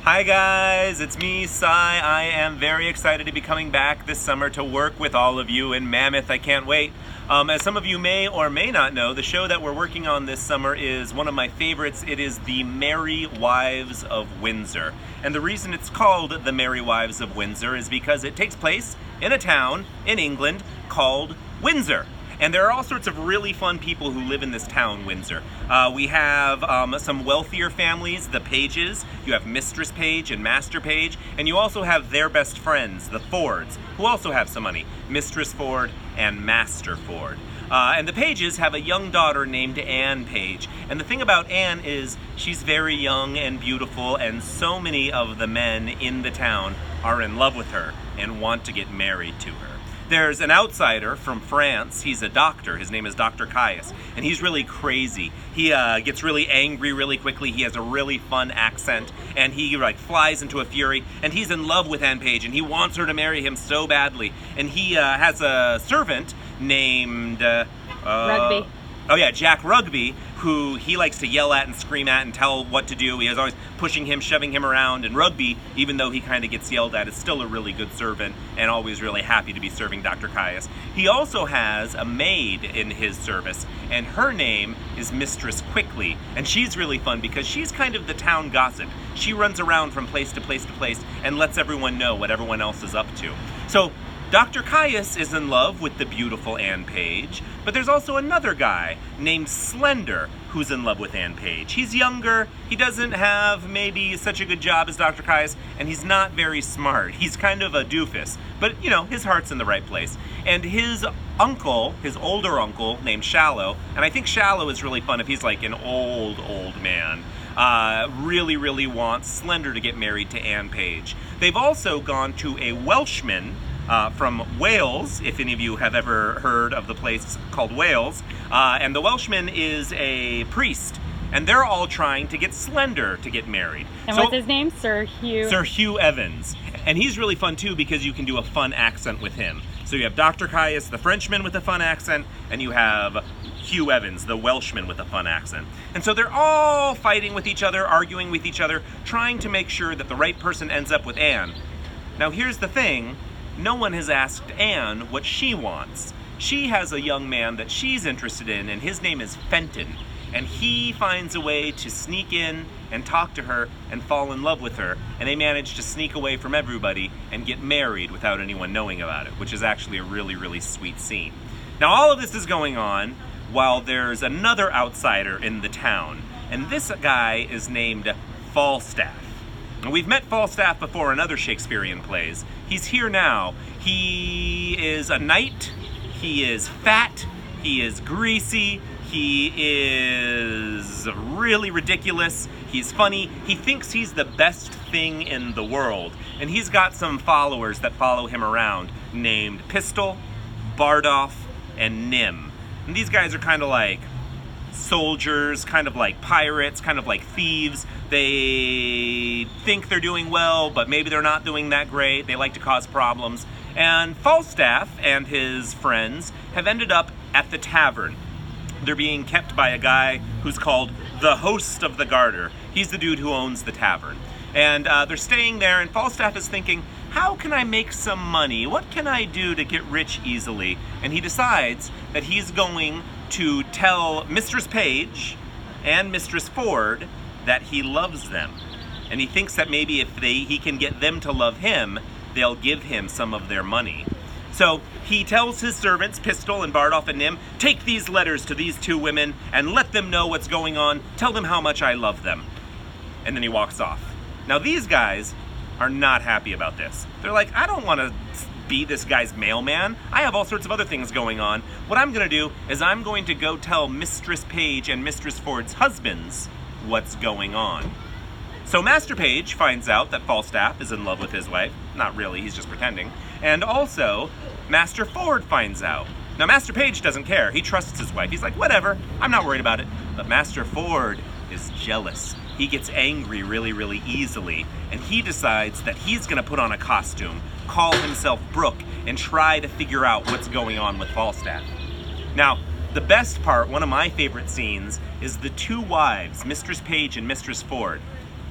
Hi guys, it's me, Cy. I am very excited to be coming back this summer to work with all of you in Mammoth. I can't wait. As some of you may or may not know, the show that we're working on this summer is one of my favorites. It is The Merry Wives of Windsor. And the reason it's called The Merry Wives of Windsor is because it takes place in a town in England called Windsor. And there are all sorts of really fun people who live in this town, Windsor. We have some wealthier families, the Pages. You have Mistress Page and Master Page. And you also have their best friends, the Fords, who also have some money. Mistress Ford and Master Ford. And the Pages have a young daughter named Anne Page. And the thing about Anne is she's very young and beautiful, and so many of the men in the town are in love with her and want to get married to her. There's an outsider from France. He's a doctor. His name is Dr. Caius, and he's really crazy. He gets really angry really quickly. He has a really fun accent, and he flies into a fury, and he's in love with Anne Page, and he wants her to marry him so badly. And he has a servant named Rugby. Oh yeah, Jack Rugby, who he likes to yell at and scream at and tell what to do. He is always pushing him, shoving him around. And Rugby, even though he kind of gets yelled at, is still a really good servant and always really happy to be serving Dr. Caius. He also has a maid in his service, and her name is Mistress Quickly. And she's really fun because she's kind of the town gossip. She runs around from place to place to place and lets everyone know what everyone else is up to. So Dr. Caius is in love with the beautiful Anne Page, but there's also another guy named Slender who's in love with Anne Page. He's younger, he doesn't have maybe such a good job as Dr. Caius, and he's not very smart. He's kind of a doofus, but his heart's in the right place. And his uncle, his older uncle named Shallow, and I think Shallow is really fun if he's like an old man, really wants Slender to get married to Anne Page. They've also gone to a Welshman from Wales, if any of you have ever heard of the place called Wales. And the Welshman is a priest, and they're all trying to get Slender to get married. And what's his name? Sir Hugh? Sir Hugh Evans. And he's really fun too because you can do a fun accent with him. So you have Dr. Caius, the Frenchman with a fun accent, and you have Hugh Evans, the Welshman with a fun accent. And so they're all fighting with each other, arguing with each other, trying to make sure that the right person ends up with Anne. Now here's the thing. No one has asked Anne what she wants. She has a young man that she's interested in, and his name is Fenton. And he finds a way to sneak in and talk to her and fall in love with her. And they manage to sneak away from everybody and get married without anyone knowing about it, which is actually a really sweet scene. Now all of this is going on while there's another outsider in the town. And this guy is named Falstaff. And we've met Falstaff before in other Shakespearean plays. He's here now. He is a knight, he is fat, he is greasy, he is really ridiculous, he's funny, he thinks he's the best thing in the world. And he's got some followers that follow him around named Pistol, Bardolph, and Nym. And these guys are kind of like soldiers, kind of like pirates, kind of like thieves. They think they're doing well, but maybe they're not doing that great. They like to cause problems. And Falstaff and his friends have ended up at the tavern. They're being kept by a guy who's called the Host of the Garter. He's the dude who owns the tavern. And they're staying there, and Falstaff is thinking, how can I make some money? What can I do to get rich easily? And he decides that he's going to tell Mistress Page and Mistress Ford that he loves them. And he thinks that maybe if he can get them to love him, they'll give him some of their money. So he tells his servants, Pistol and Bardolph and Nym, take these letters to these two women and let them know what's going on. Tell them how much I love them. And then he walks off. Now these guys are not happy about this. They're like, I don't want to be this guy's mailman. I have all sorts of other things going on. What I'm going to do is I'm going to go tell Mistress Page and Mistress Ford's husbands what's going on. So Master Page finds out that Falstaff is in love with his wife. Not really, he's just pretending. And also, Master Ford finds out. Now Master Page doesn't care. He trusts his wife. He's like, whatever, I'm not worried about it. But Master Ford is jealous. He gets angry really easily, and he decides that he's gonna put on a costume, call himself Brooke, and try to figure out what's going on with Falstaff. Now, the best part, one of my favorite scenes, is the two wives, Mistress Page and Mistress Ford.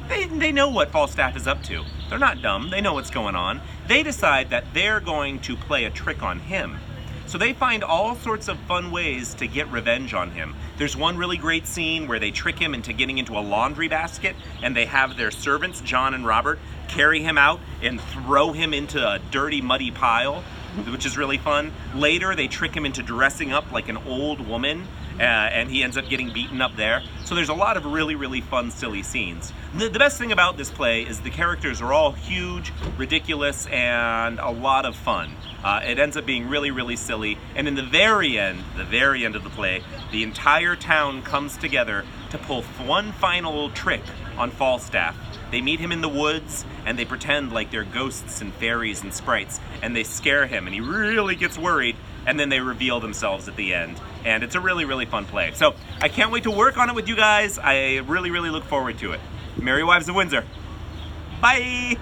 they know what Falstaff is up to. They're not dumb. They know what's going on. They decide that they're going to play a trick on him. So they find all sorts of fun ways to get revenge on him. There's one really great scene where they trick him into getting into a laundry basket, and they have their servants, John and Robert, carry him out and throw him into a dirty, muddy pile, which is really fun. Later, they trick him into dressing up like an old woman, and he ends up getting beaten up there. So there's a lot of really, really fun, silly scenes. The best thing about this play is the characters are all huge, ridiculous, and a lot of fun. It ends up being really, really silly. And in the very end of the play, the entire town comes together to pull one final trick on Falstaff. They meet him in the woods, and they pretend like they're ghosts and fairies and sprites, and they scare him, and he really gets worried, and then they reveal themselves at the end. And it's a really, really fun play. So I can't wait to work on it with you guys. I really, really look forward to it. Merry Wives of Windsor. Bye!